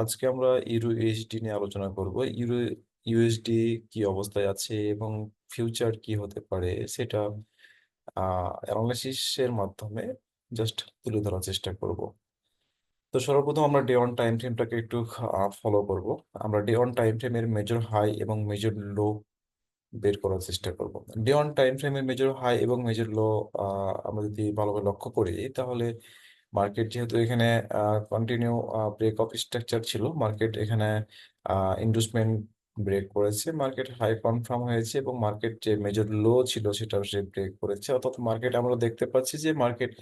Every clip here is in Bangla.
আজকে আমরা ইউরো ইউএসডি নিয়ে আলোচনা করব। ইউরো ইউএসডি কি অবস্থায় আছে এবং ফিউচার কি হতে পারে সেটা অ্যানালাইসিসের মাধ্যমে জাস্ট তুলে ধরার চেষ্টা করব। তো সর্বপ্রথম আমরা ডে অন টাইম ফ্রেমটাকে একটু ফলো করব। আমরা ডে অন টাইম ফ্রেমের মেজর হাই এবং মেজর লো বের করার চেষ্টা করব। ডে অন টাইম ফ্রেমের মেজর হাই এবং মেজর লো আমরা যদি ভালোভাবে লক্ষ্য করি, তাহলে মার্কেট যেহেতু এখানে কন্টিনিউ ব্রেক অফ স্ট্রাকচার ছিল, মার্কেট এখানে ইন্ডুসমেন্ট ব্রেক করেছে, মার্কেট হাই কনফার্ম হয়েছে এবং মার্কেট যে মেজর লো ছিল সেটাও সে ব্রেক করেছে। অর্থাৎ মার্কেট আমরা দেখতে পাচ্ছি যে মার্কেট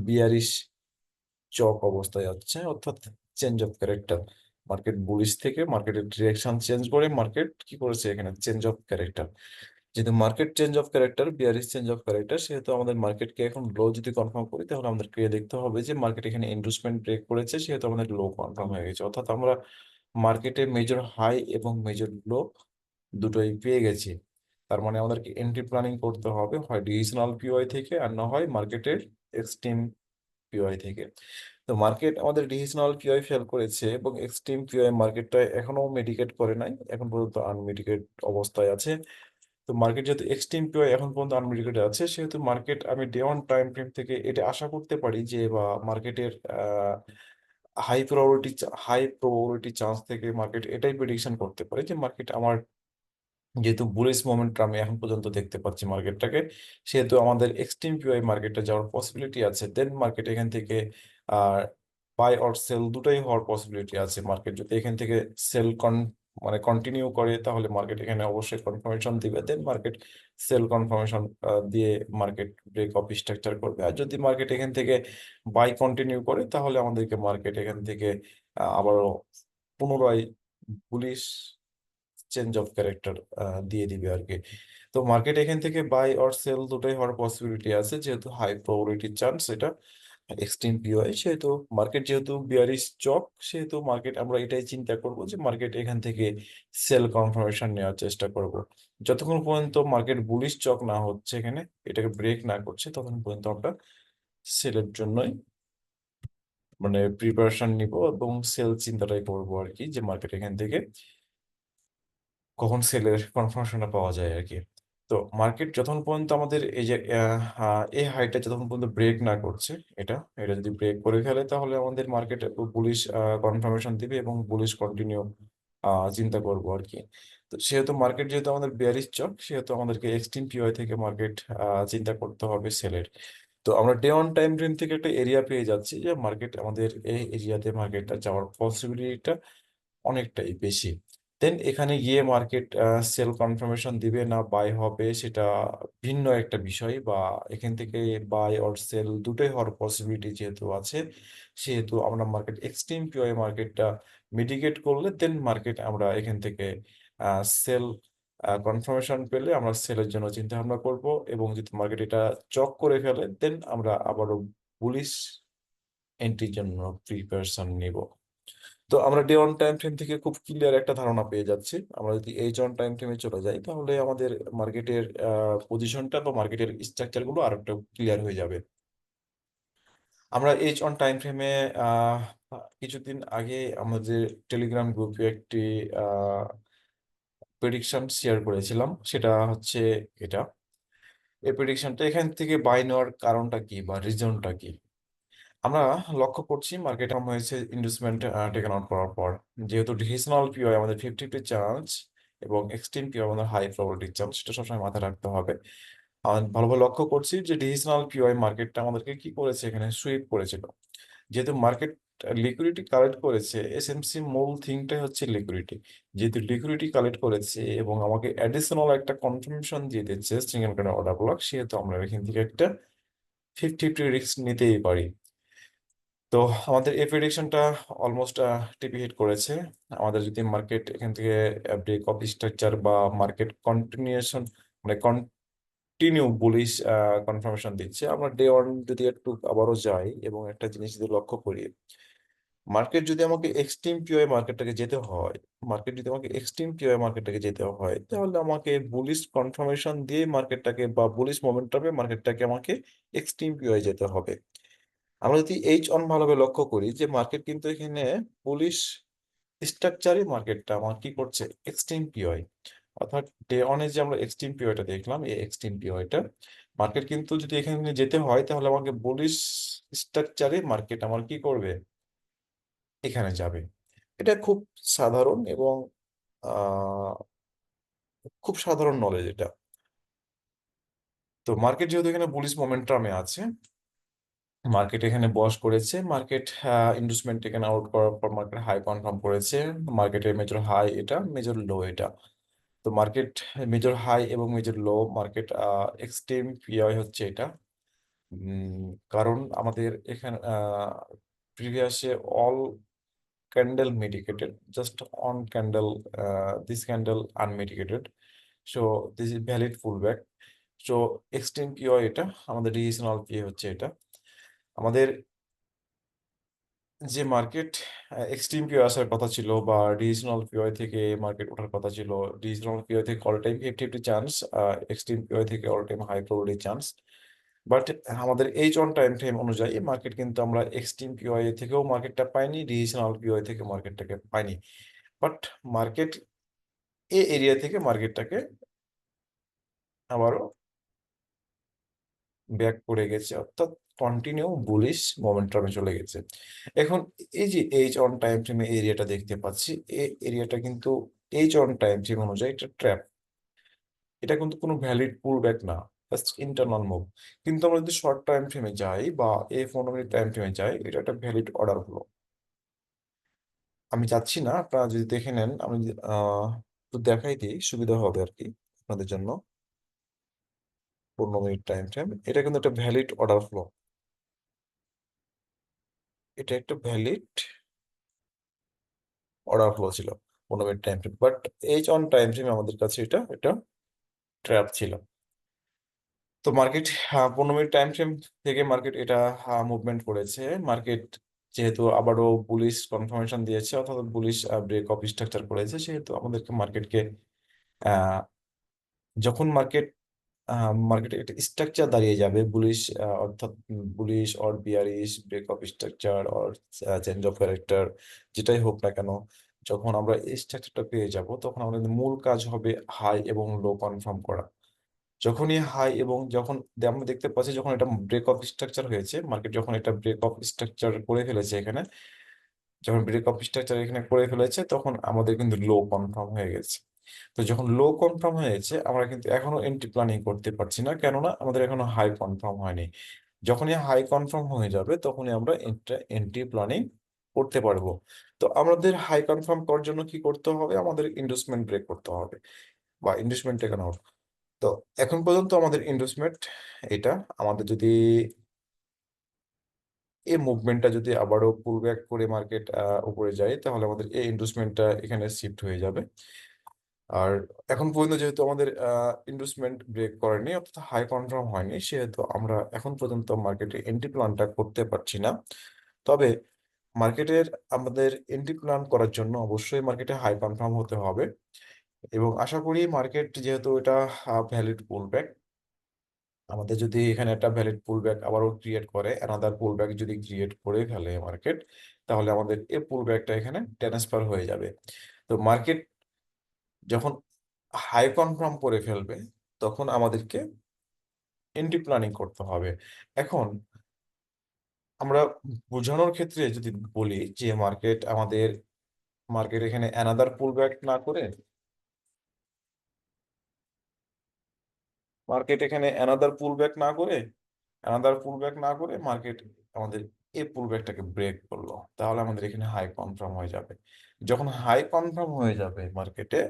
বিয়ারিশ চক অবস্থায় আছে, অর্থাৎ change of character. Market bullish থেকে মার্কেটের ডিরেকশন চেঞ্জ করে মার্কেট কি করেছে, এখানে চেঞ্জ অফ ক্যারেক্টার। যেহেতু market change of character, bearish change of character, সেহেতু আমাদের মার্কেটকে এখন লো যদি কনফার্ম করি, তাহলে আমাদেরকে দেখতে হবে যে মার্কেট এখানে ইন্ডুসমেন্ট ব্রেক করেছে, সেহেতু আমাদের লো কনফার্ম হয়ে গেছে। অর্থাৎ আমরা মার্কেটে মেজর হাই এবং মেজর লো দুটোই পেয়ে গেছি। তার মানে আমাদেরকে এন্ট্রি প্ল্যানিং করতে হবে হয় ডিভিশনাল পিওআই থেকে, আর না হয় মার্কেটের এক্সট্রিম পিওআই থেকে। তো মার্কেট আমাদের ডিভিশনাল পিওআই ফেল করেছে এবং এক্সট্রিম পিওআই মার্কেটটা এখনো মেডিকেট করে নাই, এখন পর্যন্ত আনমেডিকেট অবস্থায় আছে। তো মার্কেট যেহেতু এক্সট্রিম পিওআই এখন পর্যন্ত আনমেডিকেট আছে, সেহেতু মার্কেট আমি ডে ওয়ান টাইম ফ্রেম থেকে এটা আশা করতে পারি যে, বা মার্কেটের হাই প্রবাবিলিটি চান্স থেকে মার্কেট এটাই প্রেডিকশন করতে পারে যে মার্কেট আমার, যেহেতু বুলিশ মোমেন্ট আমি এখন পর্যন্ত দেখতে পাচ্ছি মার্কেটটাকে, সেহেতু আমাদের এক্সট্রিম পিওআই মার্কেটটা যাওয়ার পসিবিলিটি আছে। দেন মার্কেট এখান থেকে আর বাই অর সেল দুটোই হওয়ার পসিবিলিটি আছে। মার্কেট যদি এখান থেকে সেল মানে কন্টিনিউ করে, তাহলে মার্কেট এখানে অবশ্যই কনফার্মেশন দিবে। দেন মার্কেট সেল কনফার্মেশন দিয়ে মার্কেট ব্রেক অফ স্ট্রাকচার করবে। আর যদি মার্কেট এখান থেকে বাই কন্টিনিউ করে, তাহলে আমাদেরকে মার্কেট এখান থেকে আবারও পুনরায় বুলিশ চেঞ্জ অফ ক্যারেক্টার দিয়ে দিবে আর কি। তো মার্কেট এখান থেকে বাই অর সেল দুটোই হওয়ার পসিবিলিটি আছে, যেহেতু হাই প্রবাবিলিটি চান্স এটা এক্সট্রিম পিওআই। সেহেতু মার্কেট যেহেতু বিয়ারিশ চক, সেহেতু মার্কেট আমরা এটাই চিন্তা করব যে মার্কেট এখান থেকে সেল কনফার্মেশন নেওয়ার চেষ্টা করব। যতক্ষণ পর্যন্ত মার্কেট বুলিশ চক না হচ্ছে, এখানে এটাকে ব্রেক না করছে, ততক্ষণ পর্যন্ত আমরা সেলের জন্যই মানে প্রিপারেশন নিব এবং সেল চিন্তাটাই করবো আর কি, যে মার্কেট এখান থেকে কখন সেলের কনফার্মেশনটা পাওয়া যায় আর কি। তো মার্কেট যতক্ষণ পর্যন্ত আমাদের এই যে এই হাইটা যতক্ষণ পর্যন্ত ব্রেক না করছে, এটা এটা যদি ব্রেক করে ফেলে, তাহলে আমাদের মার্কেট বুলিশ কনফার্মেশন দিবে এবং বুলিশ কন্টিনিউ চিন্তা করবো আর কি। তো সেহেতু মার্কেট যেহেতু আমাদের বেয়ারিশ চক, সেহেতু আমাদেরকে এক্সট্রিম পিওআই থেকে মার্কেট চিন্তা করতে হবে সেলের। তো আমরা ডে অন টাইম ফ্রেম থেকে একটা এরিয়া পেয়ে যাচ্ছি যে মার্কেট আমাদের এই এরিয়াতে মার্কেটটা যাওয়ার পসিবিলিটিটা অনেকটাই বেশি। দেন এখানে গিয়ে মার্কেট সেল কনফার্মেশন দিবে না বাই হবে, সেটা ভিন্ন একটা বিষয়। বা এখান থেকে বাই অর সেল দুটোই হওয়ার পসিবিলিটি যেহেতু আছে, সেহেতু আমরা মার্কেট এক্সট্রিম পিওআই মার্কেটটা মিটিগেট করলে দেন মার্কেট আমরা এখান থেকে সেল কনফার্মেশন পেলে আমরা সেলের জন্য চিন্তা ভাবনা করব। এবং যদি মার্কেট এটা চক করে ফেলে, দেন আমরা আবারও বুলিশ এন্ট্রির জন্য প্রিপারেশন নিব। তো আমরা ডে অন টাইম ফ্রেম থেকে খুব ক্লিয়ার একটা ধারণা পেয়ে যাচ্ছি। আমরা যদি এইচ অন টাইম ফ্রেমে চলে যাই, তাহলে আমাদের মার্কেটের পজিশনটা বা মার্কেটের স্ট্রাকচার গুলো আরো একটু ক্লিয়ার হয়ে যাবে। আমরা এইচ অন টাইম ফ্রেমে কিছুদিন আগে আমাদের টেলিগ্রাম গ্রুপে একটি প্রেডিকশন শেয়ার করেছিলাম, সেটা হচ্ছে এটা। এই প্রেডিকশনটা এখান থেকে বাই নেওয়ার কারণটা কি বা রিজনটা কি? আমরা লক্ষ্য করছি মার্কেট কম হয়েছে ইনভেস্টমেন্ট টেকেন আউট করার পর। যেহেতু ডিভিশনাল পিওআই আমাদের 50-50 চান্স এবং এক্সট্রিম পিওআই আমাদের হাই প্রবাবিলিটি চান্স, সেটা সবসময় মাথায় রাখতে হবে। ভালোভাবে লক্ষ্য করছি যে ডিভিশনাল পিওআই মার্কেটটা আমাদেরকে কি করেছে, এখানে সুইপ করেছিল। যেহেতু মার্কেট লিকুইডিটি কালেক্ট করেছে, এসএমসি মূল থিংটাই হচ্ছে লিকুইডিটি। যেহেতু লিকুইডিটি কালেক্ট করেছে এবং আমাকে অ্যাডিশনাল একটা কনফার্মেশন দিয়ে দিচ্ছে সিঙ্গেল ক্যান্ডেল অর্ডার ব্লক, সেহেতু আমরা এখান থেকে একটা 50-50 রিস্ক নিতেই পারি। তো আমাদের এই প্রেডিকশনটা অলমোস্ট টিপি হিট করেছে। আমাদের যদি মার্কেট এখান থেকে ব্রেক অফ স্ট্রাকচার বা মার্কেট কন্টিনিউশন মানে কন্টিনিউ বুলিশ কনফার্মেশন দিচ্ছে, আমরা ডে ওয়ান যদি একটু আবারও যাই এবং একটা জিনিস যদি লক্ষ্য করি, মার্কেট যদি আমাকে এক্সট্রিম পিওআই মার্কেটটাকে যেতে হয়, তাহলে আমাকে বুলিশ কনফার্মেশন দিয়ে মার্কেটটাকে বা বুলিশ মোমেন্টামে মার্কেটটাকে আমাকে এক্সট্রিম পিওআই যেতে হবে। আমরা যদি এইচ অন ভালোভাবে লক্ষ্য করি যে মার্কেট কিন্তু এখানে বুলিশ স্ট্রাকচারই মার্কেটটা আমার কি করছে, এক্সট্রিম পিওয়াই, অর্থাৎ ডে অনে যে আমরা এক্সট্রিম পিওয়াইটা দেখলাম, এই এক্সট্রিম পিওয়াইটা মার্কেট কিন্তু যদি এখানে যেতে হয় তাহলে আমাকে বুলিশ স্ট্রাকচারে মার্কেট আমার কি করবে, এখানে যাবে। এটা খুব সাধারণ এবং আহ খুব সাধারণ নলেজ এটা। তো মার্কেট যেহেতু এখানে বুলিশ মোমেন্টামে আছে, মার্কেট এখানে বস করেছে, মার্কেট ইন্ডুসমেন্ট এখানে আউট করার পর মার্কেট হাই কনফার্ম করেছে। মার্কেটের মেজর হাই এটা, মেজর লো এটা। তো মার্কেট মেজর হাই এবং major low market extreme POI হচ্ছে এটা। কারণ আমাদের এখানে প্রিভিয়াসে all candle mitigated, just one candle, this candle unmitigated, so this is valid full back. So extreme POI এটা, আমাদের ডিভিশনাল পিএ হচ্ছে এটা। আমাদের যে মার্কেট এক্সট্রিম পিওয়াই আসার কথা ছিল বা ডিভিশনাল পিওয়াই থেকে মার্কেট ওঠার কথা ছিল, ডিভিশনাল পিওয়াই থেকে all time 50-50 chance, extreme POI থেকে all time high probability chance. But আমাদের এইচ অন টাইম ফ্রেম অনুযায়ী মার্কেট কিন্তু আমরা এক্সট্রিম পিওয়াই থেকেও মার্কেটটা পাইনি, ডিভিশনাল পিওয়াই থেকে মার্কেটটাকে পাইনি। বাট মার্কেট এ এরিয়া থেকে মার্কেটটাকে আবারও ব্যাক করে গেছে, অর্থাৎ কন্টিনিউ বুলিশ মোমেন্টামে চলে গেছে। এখন এই যে এইচ অন টাইম ফ্রেমে এরিয়াটা দেখতে পাচ্ছি, এই এরিয়াটা কিন্তু এইচ অন টাইম ফ্রেম অনুযায়ী এটা ট্র্যাপ, এটা কিন্তু কোনো ভ্যালিড পুল ব্যাক না, জাস্ট ইন্টারনাল মুভ। কিন্তু আমরা যদি শর্ট টাইম ফ্রেমে যাই বা 15 মিনিট টাইম ফ্রেমে যাই, এটা একটা ভ্যালিড অর্ডার হলো। আমি চাচ্ছি না, আপনারা যদি দেখে নেন, আমি একটু দেখাই দিই সুবিধা হবে আর কি আপনাদের জন্য। 15 মিনিট টাইম ফ্রেম, এটা কিন্তু একটা ভ্যালিড অর্ডার ফ্লো, এটা একটা ভ্যালিড অর্ডার ফ্লো ছিল 15 minute time frame. But H one time frame আমাদের কাছে এটা এটা ট্র্যাপ ছিল। তো মার্কেট 15 মিনিট টাইম ফ্রেম থেকে মার্কেট এটা মুভমেন্ট করেছে। মার্কেট যেহেতু আবারও বুলিশ কনফার্মেশন দিয়েছে, অর্থাৎ বুলিশ ব্রেক অফ স্ট্রাকচার করেছে, সেহেতু আমাদেরকে মার্কেটকে যখন মার্কেটে একটা স্ট্রাকচার দাঁড়িয়ে যাবে বুলিশ, অর্থাৎ bullish or bearish break of structure or change of character, যেটাই হোক না কেন, যখন আমরা এই স্ট্রাকচারটা পেয়ে যাব তখন আমাদের মূল কাজ হবে হাই এবং লো কনফার্ম করা। যখনই হাই এবং যখন আমরা দেখতে পাচ্ছি যখন এটা ব্রেক অফ স্ট্রাকচার হয়েছে, মার্কেট যখন এটা ব্রেক অফ স্ট্রাকচার করে ফেলেছে এখানে, যখন ব্রেক অফ স্ট্রাকচার এখানে করে ফেলেছে তখন আমাদের কিন্তু লো কনফার্ম হয়ে গেছে। তো যখন লো কনফার্ম হয়েছে আমরা কিন্তু এখনো এন্ট্রি প্ল্যানিং করতে পারছি না, কেননা আমাদের এখনো হাই কনফার্ম হয়নি। যখনই হাই কনফার্ম হয়ে যাবে তখনই আমরা এন্ট্রি প্ল্যানিং করতে পারবো। তো আমাদের হাই কনফার্ম করার জন্য কি করতে হবে, আমাদের ইন্ডুসমেন্ট ব্রেক করতে হবে বা ইন্ডুসমেন্ট টেকেন আউট। তো এখন পর্যন্ত আমাদের ইন্ডুসমেন্ট এটা, আমাদের যদি এই মুভমেন্টটা যদি আবারও পুল ব্যাক করে মার্কেট উপরে যায় তাহলে আমাদের এই ইন্ডুসমেন্টটা এখানে শিফট হয়ে যাবে। আর এখন পর্যন্ত যেহেতু আমাদের ইন্ডুসমেন্ট ব্রেক করেনি, অর্থাৎ হাই কনফার্ম হয়নি, সেহেতু আমরা এখন পর্যন্ত মার্কেটে এন্ট্রি প্ল্যানটা করতে পারছি না। তবে মার্কেটের আমাদের এন্ট্রি প্ল্যান করার জন্য অবশ্যই মার্কেটে হাই কনফার্ম হতে হবে। এবং আশা করি মার্কেট যেহেতু এটা ভ্যালিড পুল ব্যাক, আমাদের যদি এখানে একটা ভ্যালিড পুল ব্যাক আবারও ক্রিয়েট করে, অ্যানাদার পুল ব্যাক যদি ক্রিয়েট করে ফেলে মার্কেট, তাহলে আমাদের এই পুল ব্যাকটা এখানে ট্রান্সফার হয়ে যাবে। তো মার্কেট যখন হাই কনফার্ম করে ফেলবে তখন আমাদেরকে এন্ট্রি প্ল্যানিং করতে হবে। এখন আমরা বোঝানোর ক্ষেত্রে যদি বলি যে মার্কেট এখানে অ্যানাদার পুল ব্যাক না করে, মার্কেট এখানে অ্যানাদার পুল ব্যাক না করে মার্কেট আমাদের এই পুল ব্যাকটাকে ব্রেক করলো, তাহলে আমাদের এখানে হাই কনফার্ম হয়ে যাবে। যখন হাই কনফার্ম হয়ে যাবে মার্কেটে,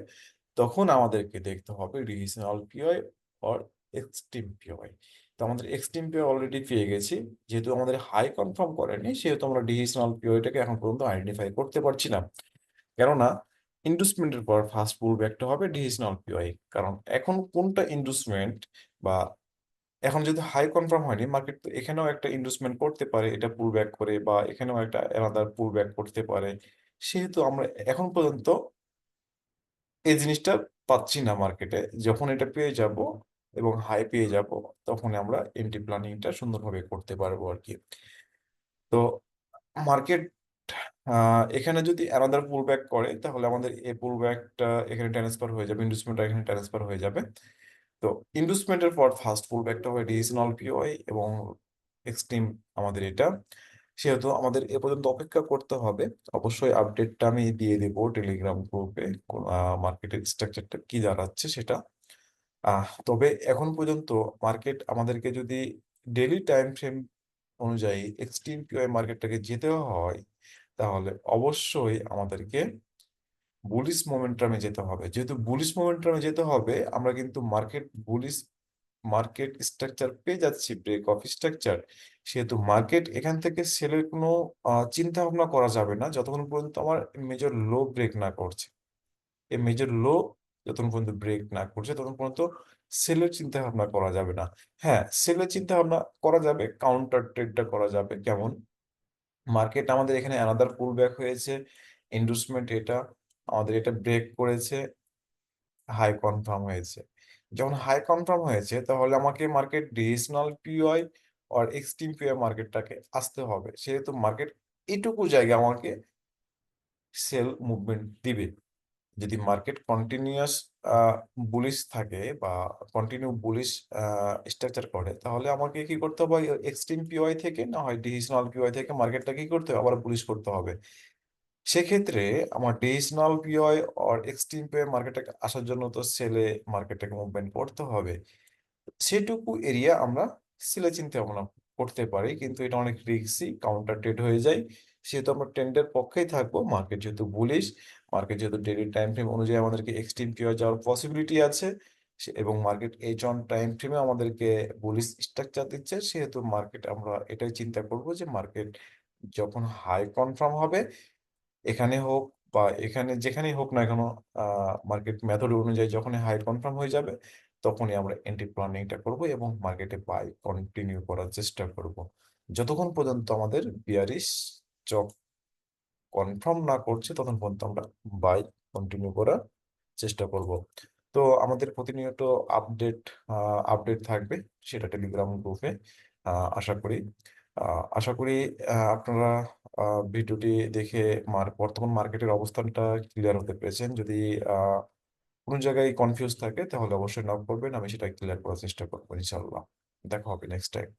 তখন আমাদেরকে দেখতে হবে regional POI or extreme POI. তো আমাদের এক্সট্রিম পিওআই অলরেডি পেয়ে গেছি, যেহেতু আমাদের হাই কনফার্ম করেনি সেহেতু আমরা ডিভিশনাল পিওআইটাকে এখন পর্যন্ত আইডেন্টিফাই করতে পারছি না। কেননা ইন্ডুসমেন্টের পর ফার্স্ট পুল ব্যাকটা হবে ডিভিশনাল পিওআই। কারণ এখন কোনটা ইন্ডুসমেন্ট বা এখন যদি হাই কনফার্ম হয়নি, মার্কেট তো এখানেও একটা ইনভেস্টমেন্ট করতে পারে এটা পুল ব্যাক করে, বা এখানেও একটা আলাদা পুল ব্যাক করতে পারে। সেহেতু আমরা এখন পর্যন্ত এই জিনিসটা পাচ্ছি না মার্কেটে। যখন এটা পেয়ে যাব এবং হাই পেয়ে যাব তখন আমরা এন্ট্রি প্ল্যানিংটা সুন্দরভাবে করতে পারবো আর কি। তো মার্কেট এখানে যদি অ্যানাদার পুল ব্যাক করে তাহলে আমাদের এই পুল ব্যাকটা এখানে ট্রান্সফার হয়ে যাবে, ইন্ডুসমেন্টটা এখানে ট্রান্সফার হয়ে যাবে। তো ইন্ডুসমেন্টের পর ফার্স্ট পুল ব্যাকটা হয় ডিসিশনাল পিওআই এবং এক্সট্রিম আমাদের এটা। সেহেতু আমাদের এ পর্যন্ত অপেক্ষা করতে হবে। অবশ্যই আপডেটটা আমি দিয়ে দেবো টেলিগ্রাম গ্রুপে মার্কেটের স্ট্রাকচারটা কি দাঁড়াচ্ছে সেটা। তবে এখন পর্যন্ত মার্কেট আমাদেরকে যদি ডেইলি টাইম ফ্রেম অনুযায়ী এক্সট্রিম পিওআই মার্কেটটাকে যেতে হয় তাহলে অবশ্যই আমাদেরকে বুলিশ মোমেন্টামে যেতে হবে। যেহেতু বুলিশ মোমেন্টামে যেতে হবে, আমরা কিন্তু মার্কেট স্ট্রাকচার পেয়ে যাচ্ছি, ব্রেক অফ স্ট্রাকচার। সেহেতু মার্কেট এখান থেকে সেলের কোনো চিন্তা ভাবনা করা যাবে না যতক্ষণ পর্যন্ত আমার মেজর লো ব্রেক না করছে। এই মেজর লো যতক্ষণ পর্যন্ত ব্রেক না করছে ততক্ষণ পর্যন্ত সেলের চিন্তা ভাবনা করা যাবে না। হ্যাঁ, সেলের চিন্তা ভাবনা করা যাবে, কাউন্টার ট্রেডটা করা যাবে। কেমন? মার্কেট আমাদের এখানে অ্যানাদার পুল ব্যাক হয়েছে, ইন্ডুসমেন্ট এটা আমাদের এটা ব্রেক করেছে, হাই কনফার্ম হয়েছে। যখন হাই কনফার্ম হয়েছে তাহলে আমাকে মার্কেট ডিরেকশনাল পিওআই আর এক্সট্রিম পিওআই মার্কেটটাকে আসতে হবে। সেহেতু মার্কেট এটুকু জায়গা আমাকে সেল মুভমেন্ট দিবে। যদি মার্কেট কন্টিনিউয়াস বুলিশ থাকে বা কন্টিনিউ বুলিশ স্ট্রাকচার করে তাহলে আমাকে কি করতে হবে? এক্সট্রিম পিওআই থেকে না হয় ডিরেকশনাল পিওআই থেকে মার্কেটটা কি করতে হবে? আবার বুলিশ করতে হবে। সেক্ষেত্রে আমার ডিরেকশনাল পিওআই আর এক্সট্রিম পিওআই মার্কেটটাকে আসার জন্য তো সেলে মার্কেটটাকে মুভমেন্ট করতে হবে। সেটুকু এরিয়া আমরা সেলে চিন্তা ভাবনা করতে পারি, কিন্তু এটা অনেক রিস্কি, কাউন্টার ট্রেড হয়ে যায়। সেহেতু আমরা ট্রেন্ডের পক্ষেই থাকবো। মার্কেট যেহেতু বুলিশ, মার্কেট যেহেতু ডেইলি টাইম ফ্রেম অনুযায়ী আমাদেরকে এক্সট্রিম পিওআই যাওয়ার পসিবিলিটি আছে, এবং মার্কেট এইচ অন টাইম ফ্রেমে আমাদেরকে বুলিশ স্ট্রাকচার দিচ্ছে, সেহেতু মার্কেট আমরা এটাই চিন্তা করব যে মার্কেট যখন হাই কনফার্ম হবে এখানে হোক বা এখানে যেখানেই হোক না কেন, মার্কেট মেথড অনুযায়ী যখনই হাই কনফার্ম হয়ে যাবে তখনই আমরা এন্ট্রি প্ল্যানিংটা করব এবং মার্কেটে বাই কন্টিনিউ করার চেষ্টা করব যতক্ষণ পর্যন্ত আমাদের বিয়ারিশ চক কনফার্ম না করছে ততক্ষণ পর্যন্ত আমরা বাই কন্টিনিউ করার চেষ্টা করব। তো আমাদের প্রতিনিয়ত আপডেট আপডেট থাকবে, সেটা টেলিগ্রাম গ্রুপে। আশা করি আশা করি আপনারা ভিডিওটি দেখে বর্তমান মার্কেটের অবস্থানটা ক্লিয়ার হতে পেরেছেন। যদি কোনো জায়গায় কনফিউজ থাকে তাহলে অবশ্যই নক করবেন, আমি সেটা ক্লিয়ার করার চেষ্টা করবো ইনশাল্লাহ। দেখা হবে নেক্সট টাইম।